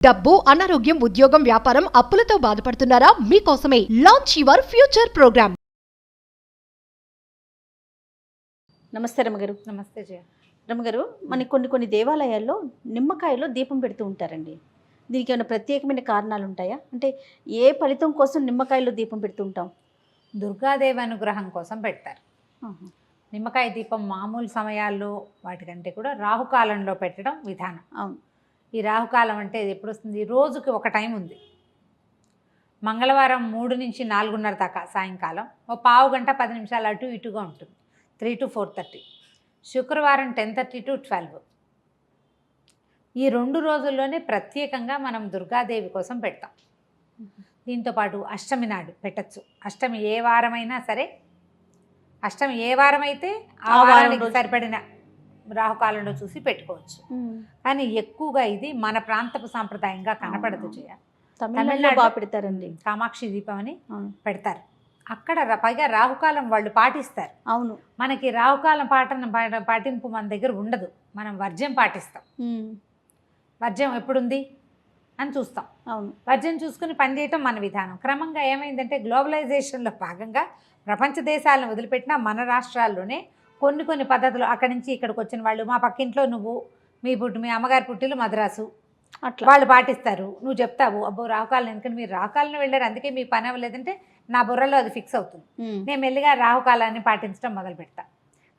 డబ్బు, అనారోగ్యం, ఉద్యోగం, వ్యాపారం, అప్పులతో బాధపడుతున్నారా? మీకోసమే లాంచ్ యువర్ ఫ్యూచర్ ప్రోగ్రామ్. నమస్తే రమగారు. నమస్తే జయ. రమగారు, మనకి కొన్ని దేవాలయాల్లో నిమ్మకాయలో దీపం పెడుతూ ఉంటారండి. దీనికి ఏమైనా ప్రత్యేకమైన కారణాలు ఉంటాయా? అంటే ఏ ఫలితం కోసం నిమ్మకాయలో దీపం పెడుతూ ఉంటాం? దుర్గాదేవి అనుగ్రహం కోసం పెడతారు. నిమ్మకాయ దీపం మామూలు సమయాల్లో వాటికంటే కూడా రాహుకాలంలో పెట్టడం విధానం. అవును. ఈ రాహుకాలం అంటే ఎప్పుడు వస్తుంది? రోజుకి ఒక టైం ఉంది. మంగళవారం 3 నుంచి 4:30 దాకా సాయంకాలం, ఓ పావు గంట 10 నిమిషాలు అటు ఇటుగా ఉంటుంది, 3 to 4:30. శుక్రవారం 10:30 to 12. ఈ 2 రోజుల్లోనే ప్రత్యేకంగా మనం దుర్గాదేవి కోసం పెడతాం. దీంతోపాటు అష్టమి నాడు పెట్టచ్చు. అష్టమి ఏ వారమైనా సరే, అష్టమి ఏ వారమైతే ఆ వారానికి సరిపడిన రాహుకాలంలో చూసి పెట్టుకోవచ్చు. కానీ ఎక్కువగా ఇది మన ప్రాంతపు సాంప్రదాయంగా కనపడదు జయ. తమిళనాడులో బాగా పెడతారండి. కామాక్షి దీపం అని పెడతారు. అక్కడ పైగా రాహుకాలం వాళ్ళు పాటిస్తారు. అవును. మనకి రాహుకాలం పాటింపు మన దగ్గర ఉండదు. మనం వర్జ్యం పాటిస్తాం. వర్జ్యం ఎప్పుడుంది అని చూస్తాం. అవును. వర్జ్యం చూసుకుని పనిచేయటం మన విధానం. క్రమంగా ఏమైందంటే గ్లోబలైజేషన్లో భాగంగా ప్రపంచ దేశాలను వదిలిపెట్టినా మన రాష్ట్రాల్లోనే కొన్ని పద్ధతులు, అక్కడి నుంచి ఇక్కడికి వచ్చిన వాళ్ళు, మా పక్కింట్లో నువ్వు మీ అమ్మగారి పుట్టిలు మద్రాసు, అట్లా వాళ్ళు పాటిస్తారు. నువ్వు చెప్తావు, అబ్బో రాహుకాలం, ఎందుకంటే మీరు రాహుకాలను వెళ్ళారు అందుకే మీ పని అవ్వలేదంటే నా బుర్రలో అది ఫిక్స్ అవుతుంది. నేను మెల్లిగా రాహుకాలాన్ని పాటించడం మొదలు పెడతా.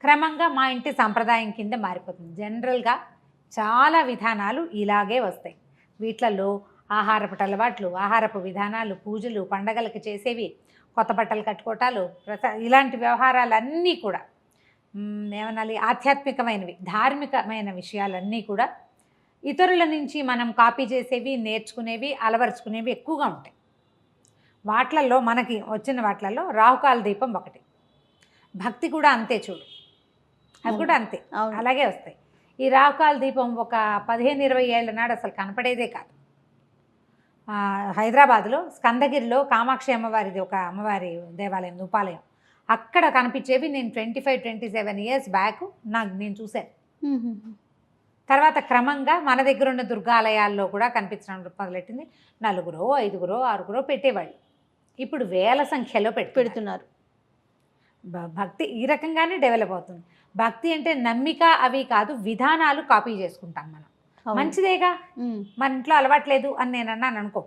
క్రమంగా మా ఇంటి సంప్రదాయం కింద మారిపోతుంది. జనరల్గా చాలా విధానాలు ఇలాగే వస్తాయి. వీటిలలో ఆహారపు అలవాట్లు, ఆహారపు విధానాలు, పూజలు, పండగలకు చేసేవి, కొత్త బట్టలు కట్టుకోవటాలు, ఇలాంటి వ్యవహారాలన్నీ కూడా ఏమనాలి, ఆధ్యాత్మికమైనవి, ధార్మికమైన విషయాలన్నీ కూడా ఇతరుల నుంచి మనం కాపీ చేసేవి, నేర్చుకునేవి, అలవరుచుకునేవి ఎక్కువగా ఉంటాయి. వాట్లల్లో మనకి వచ్చిన వాట్లలో రాహుకాల దీపం ఒకటి. భక్తి కూడా అంతే చూడు, అవి కూడా అంతే అలాగే వస్తాయి. ఈ రాహుకాల దీపం ఒక 15-20 ఏళ్ల నాడు అసలు కనపడేదే కాదు. హైదరాబాద్లో స్కందగిరిలో కామాక్షి అమ్మవారిది ఒక అమ్మవారి దేవాలయం, ఉపాలయం, అక్కడ కనిపించేవి నేను 25-27 years బ్యాక్ నేను చూశాను. తర్వాత క్రమంగా మన దగ్గర ఉన్న దుర్గాలయాల్లో కూడా కనిపించడం మొదలెట్టింది. 4, 5, 6 పెట్టేవాళ్ళు. ఇప్పుడు వేల సంఖ్యలో పెడుతున్నారు. భక్తి ఈ రకంగానే డెవలప్ అవుతుంది. భక్తి అంటే నమ్మిక అవి కాదు, విధానాలు కాపీ చేసుకుంటాం మనం. మంచిదేగా, మన ఇంట్లో అలవాట్లేదు అని నేను అన్నాను అనుకో,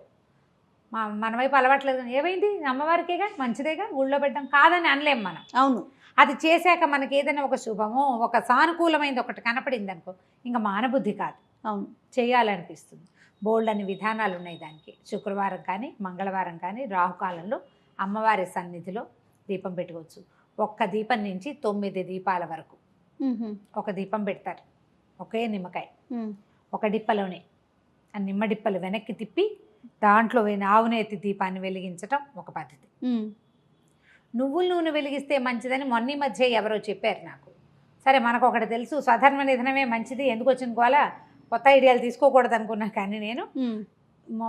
మన వైపు అలవాట్లేదు, ఏమైంది అమ్మవారికేగా, మంచిదేగా, ఊళ్ళో పెట్టడం కాదని అనలేం మనం. అవును. అది చేశాక మనకి ఏదైనా ఒక శుభమో ఒక సానుకూలమైనది ఒకటి కనపడింది అనుకో, ఇంకా మానబుద్ధి కాదు, అవును చేయాలనిపిస్తుంది. బోల్డ్ అని విధానాలు ఉన్నాయి దానికి. శుక్రవారం కానీ మంగళవారం కానీ రాహుకాలంలో అమ్మవారి సన్నిధిలో దీపం పెట్టుకోవచ్చు. ఒక్క దీపం నుంచి 9 దీపాల వరకు ఒక దీపం పెడతారు. ఒకే నిమ్మకాయ ఒక డిప్పలోనే, ఆ నిమ్మ డిప్పలు వెనక్కి తిప్పి దాంట్లో ఆవునేతి దీపాన్ని వెలిగించటం ఒక పద్ధతి. నువ్వుల నూనె వెలిగిస్తే మంచిదని మొన్న మధ్య ఎవరో చెప్పారు నాకు. సరే, మనకు ఒకటి తెలుసు, స్వధర్మ నిధనమే మంచిది, ఎందుకు వచ్చిన గోల, కొత్త ఐడియాలు తీసుకోకూడదు అనుకున్నా. కానీ నేను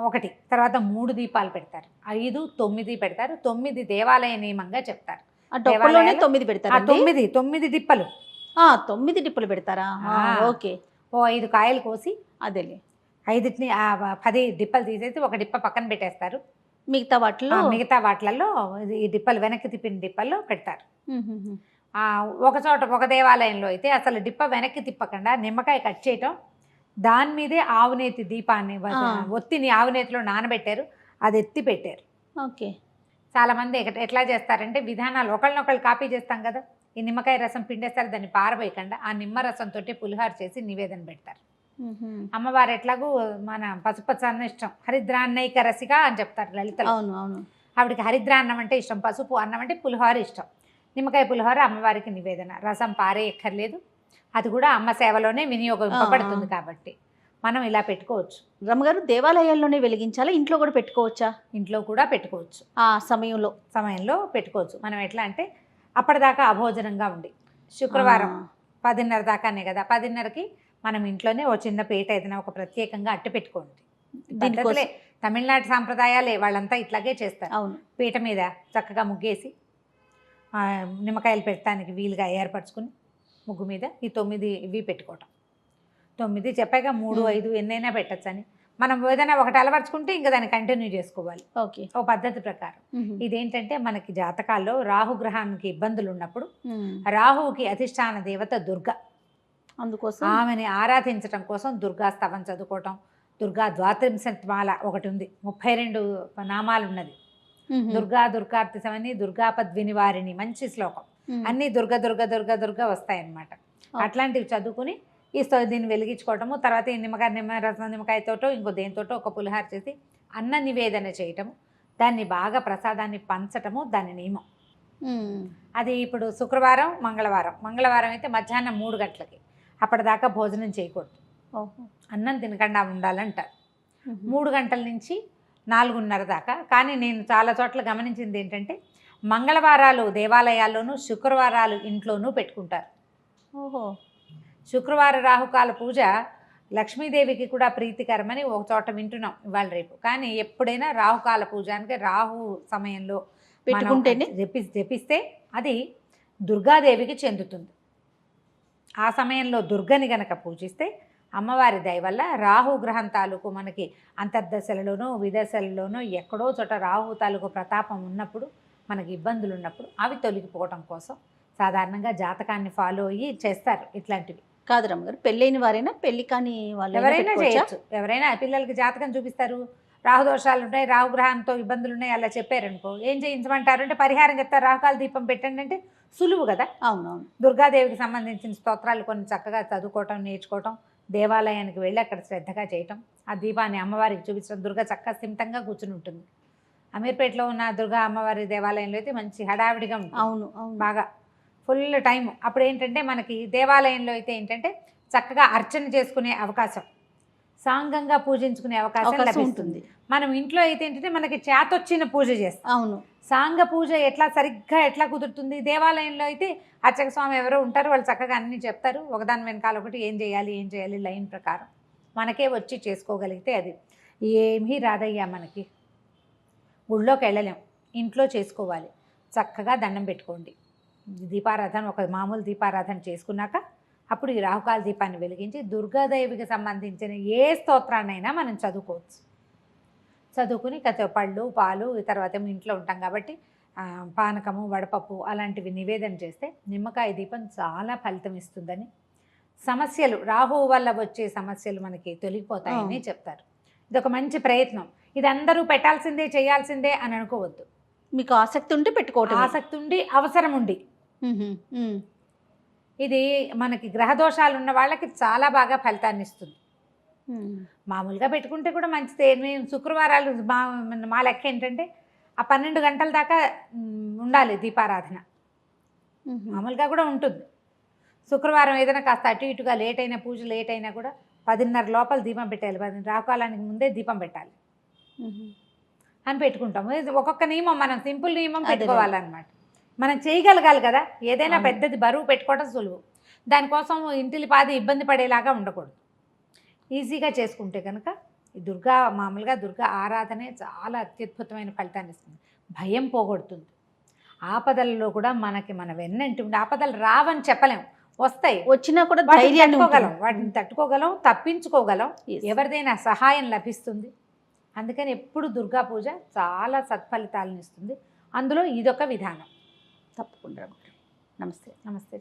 ఒకటి తర్వాత 3 దీపాలు పెడతారు, 5, 9 పెడతారు. 9 దేవాలయ నియమంగా చెప్తారు. 9 పెడతారు. 9 డిప్పలు. 9 డిప్పలు పెడతారా? ఓకే. ఓ 5 కాయలు కోసి, అదేలే 5ని 10 డిప్పలు తీసేసి ఒక డిప్ప పక్కన పెట్టేస్తారు. మిగతా వాటిలలో ఈ డిప్పలు వెనక్కి తిప్పిన డిప్పల్లో పెడతారు. ఒక చోట ఒక దేవాలయంలో అయితే అసలు డిప్ప వెనక్కి తిప్పకుండా నిమ్మకాయ కట్ చేయటం, దాని మీదే ఆవునేతి దీపాన్ని ఒత్తిని ఆవునేతిలో నానబెట్టారు, అది ఎత్తి పెట్టారు. ఓకే. చాలామంది ఎట్లా చేస్తారంటే విధానాలు ఒకళ్ళనొకళ్ళు కాపీ చేస్తాం కదా, ఈ నిమ్మకాయ రసం పిండేస్తారు, దాన్ని పారబోయకుండా ఆ నిమ్మ రసంతో పులిహార చేసి నివేదన పెడతారు. అమ్మవారు ఎట్లాగూ మన పసుపచ్చన్న ఇష్టం, హరిద్రాన్నైక రసిగా అని చెప్తారు లలితలో. అవును. ఆవిడకి హరిద్రాన్నం అంటే ఇష్టం, పసుపు అన్నం అంటే పులిహోర ఇష్టం. నిమ్మకాయ పులిహోర అమ్మవారికి నివేదన, రసం పారే ఎక్కర్లేదు, అది కూడా అమ్మ సేవలోనే వినియోగింపబడుతుంది. కాబట్టి మనం ఇలా పెట్టుకోవచ్చు. రమగారు, దేవాలయాల్లోనే వెలిగించాలా, ఇంట్లో కూడా పెట్టుకోవచ్చా? ఇంట్లో కూడా పెట్టుకోవచ్చు. ఆ సమయంలో పెట్టుకోవచ్చు. మనం ఎట్లా అంటే అప్పటిదాకా అభోజనంగా ఉండి, శుక్రవారం 10:30 దాకానే కదా, 10:30కి మనం ఇంట్లోనే ఓ చిన్న పీట ఏదైనా ఒక ప్రత్యేకంగా అట్టి పెట్టుకోండి. పద్ధతులే, తమిళనాడు సాంప్రదాయాలే, వాళ్ళంతా ఇట్లాగే చేస్తారు. అవును. పీట మీద చక్కగా ముగ్గేసి నిమ్మకాయలు పెట్టడానికి వీలుగా ఏర్పరచుకుని ముగ్గు మీద ఈ 9 ఇవి పెట్టుకోవటం. 9 చెప్పాక 3, 5 ఎన్నైనా పెట్టచ్చని మనం ఏదైనా ఒకటి అలవర్చుకుంటే ఇంకా దాన్ని కంటిన్యూ చేసుకోవాలి ఓకే. ఓ పద్ధతి ప్రకారం. ఇదేంటంటే మనకి జాతకాల్లో రాహుగ్రహానికి ఇబ్బందులు ఉన్నప్పుడు రాహువుకి అధిష్టాన దేవత దుర్గ, అందుకోసం ఆమెని ఆరాధించడం కోసం దుర్గా స్తవం చదువుకోవటం. దుర్గా ద్వాత్రింశమాల ఒకటి ఉంది, 32 నామాలు ఉన్నది. దుర్గా దుర్గార్తిసమని దుర్గాపద్వినివారిణి, మంచి శ్లోకం. అన్నీ దుర్గ దుర్గ దుర్గ దుర్గ వస్తాయన్నమాట. అట్లాంటివి చదువుకుని దీన్ని వెలిగించుకోవటము. తర్వాత ఈ నిమ్మకాయతోటో ఇంకో దేనితోటో ఒక పులిహార చేసి అన్న నివేదన చేయటము, దాన్ని బాగా ప్రసాదాన్ని పంచటము దాని నియమం. అది ఇప్పుడు శుక్రవారం మంగళవారం అయితే మధ్యాహ్నం 3 గంటలకి, అప్పటిదాకా భోజనం చేయకూడదు, అన్నం తినకుండా ఉండాలంటారు. 3 గంటల నుంచి 4:30 దాకా. కానీ నేను చాలా చోట్ల గమనించింది ఏంటంటే మంగళవారాలు దేవాలయాల్లోనూ, శుక్రవారాలు ఇంట్లోనూ పెట్టుకుంటారు. ఓహో. శుక్రవార రాహుకాల పూజ లక్ష్మీదేవికి కూడా ప్రీతికరమని ఒక చోట వింటున్నాం ఇవాళ రేపు. కానీ ఎప్పుడైనా రాహుకాల పూజ అంటే రాహు సమయంలో పెట్టుకుంటేనే జపిస్తే అది దుర్గాదేవికి చెందుతుంది. ఆ సమయంలో దుర్గని గనక పూజిస్తే అమ్మవారి దయ వల్ల రాహు గ్రహం తాలూకు మనకి అంతర్దశలలోనూ విదశలలోనూ ఎక్కడో చోట రాహు తాలూకు ప్రతాపం ఉన్నప్పుడు, మనకి ఇబ్బందులు ఉన్నప్పుడు అవి తొలగిపోవటం కోసం సాధారణంగా జాతకాన్ని ఫాలో అయ్యి చేస్తారు ఇట్లాంటివి. కాదు రమ్మగారు, పెళ్ళైన వారైనా పెళ్లి కాని వాళ్ళు ఎవరైనా చేయొచ్చు. ఎవరైనా పిల్లలకి జాతకం చూపిస్తారు, రాహుదోషాలు ఉంటాయి, రాహుగ్రహంతో ఇబ్బందులు ఉన్నాయి, అలా చెప్పారనుకో ఏం చేయించమంటారు అంటే పరిహారం చెప్తారు, రాహుకాల దీపం పెట్టండి అంటే సులువు కదా. అవునవును. దుర్గాదేవికి సంబంధించిన స్తోత్రాలు కొన్ని చక్కగా చదువుకోవటం, నేర్చుకోవటం, దేవాలయానికి వెళ్ళి అక్కడ శ్రద్ధగా చేయటం, ఆ దీపాన్ని అమ్మవారికి చూపించడం. దుర్గ చక్కగా స్థిమితంగా కూర్చుని ఉంటుంది. అమీర్పేటలో ఉన్న దుర్గా అమ్మవారి దేవాలయంలో అయితే మంచి హడావిడిగా ఉంటుంది. అవును, బాగా ఫుల్ టైం. అప్పుడు ఏంటంటే మనకి దేవాలయంలో అయితే ఏంటంటే చక్కగా అర్చన చేసుకునే అవకాశం, సాంగంగా పూజించుకునే అవకాశం లభిస్తుంది. మనం ఇంట్లో అయితే ఏంటంటే మనకి చేతొచ్చిన పూజ చేస్తాం. అవును. సాంగ పూజ సరిగ్గా ఎట్లా కుదురుతుంది? దేవాలయంలో అయితే అర్చక స్వామి ఎవరో ఉంటారు, వాళ్ళు చక్కగా అన్నీ చెప్తారు, ఒకదాని వెనకాల ఒకటి ఏం చేయాలి లైన్ ప్రకారం మనకే వచ్చి చేసుకోగలిగితే అది ఏమీ రాదయ్యా. మనకి గుళ్ళోకి వెళ్ళలేం, ఇంట్లో చేసుకోవాలి. చక్కగా దండం పెట్టుకోండి, దీపారాధన ఒక మామూలు దీపారాధన చేసుకున్నాక అప్పుడు ఈ రాహుకాల దీపాన్ని వెలిగించి దుర్గాదేవికి సంబంధించిన ఏ స్తోత్రాన్నైనా మనం చదువుకోవచ్చు. చదువుకుని పళ్ళు పాలు, తర్వాత ఇంట్లో ఉంటాం కాబట్టి పానకము వడపప్పు అలాంటివి నివేదన చేస్తే నిమ్మకాయ దీపం చాలా ఫలితం ఇస్తుందని, సమస్యలు రాహువు వల్ల వచ్చే సమస్యలు మనకి తొలగిపోతాయని చెప్తారు. ఇది ఒక మంచి ప్రయత్నం. ఇది అందరూ పెట్టాల్సిందే చేయాల్సిందే అని అనుకోవద్దు. మీకు ఆసక్తి ఉంటే పెట్టుకోవటం, ఆసక్తి ఉండి అవసరం ఉండి. ఇది మనకి గ్రహదోషాలు ఉన్న వాళ్ళకి చాలా బాగా ఫలితాన్ని ఇస్తుంది. మామూలుగా పెట్టుకుంటే కూడా మంచిదే. మేము శుక్రవారాలు మా లెక్క ఏంటంటే ఆ 12 గంటల దాకా ఉండాలి దీపారాధన. మామూలుగా కూడా ఉంటుంది. శుక్రవారం ఏదైనా కాస్త అటు ఇటుగా లేట్ అయినా, పూజ లేట్ అయినా కూడా 10:30 లోపల దీపం పెట్టాలి, 10 రాకాలానికి ముందే దీపం పెట్టాలి అని పెట్టుకుంటాము. ఒక్కొక్క నియమం, మనం సింపుల్ నియమం పెట్టుకోవాలన్నమాట. మనం చేయగలగాలి కదా. ఏదైనా పెద్దది బరువు పెట్టుకోవడం సులువు, దానికోసం ఇంటిలిపాది ఇబ్బంది పడేలాగా ఉండకూడదు. ఈజీగా చేసుకుంటే కనుక మామూలుగా దుర్గా ఆరాధనే చాలా అత్యద్భుతమైన ఫలితాన్ని ఇస్తుంది. భయం పోగొడుతుంది. ఆపదలలో కూడా మన వెన్నంటి ఉండి, ఆపదలు రావని చెప్పలేం, వస్తాయి, వచ్చినా కూడా వాటిని తట్టుకోగలం, తప్పించుకోగలం, ఎవరిదైనా సహాయం లభిస్తుంది. అందుకని ఎప్పుడు దుర్గా పూజ చాలా సత్ఫలితాలను ఇస్తుంది. అందులో ఇదొక విధానం. తప్పకుండా. నమస్తే. నమస్తే.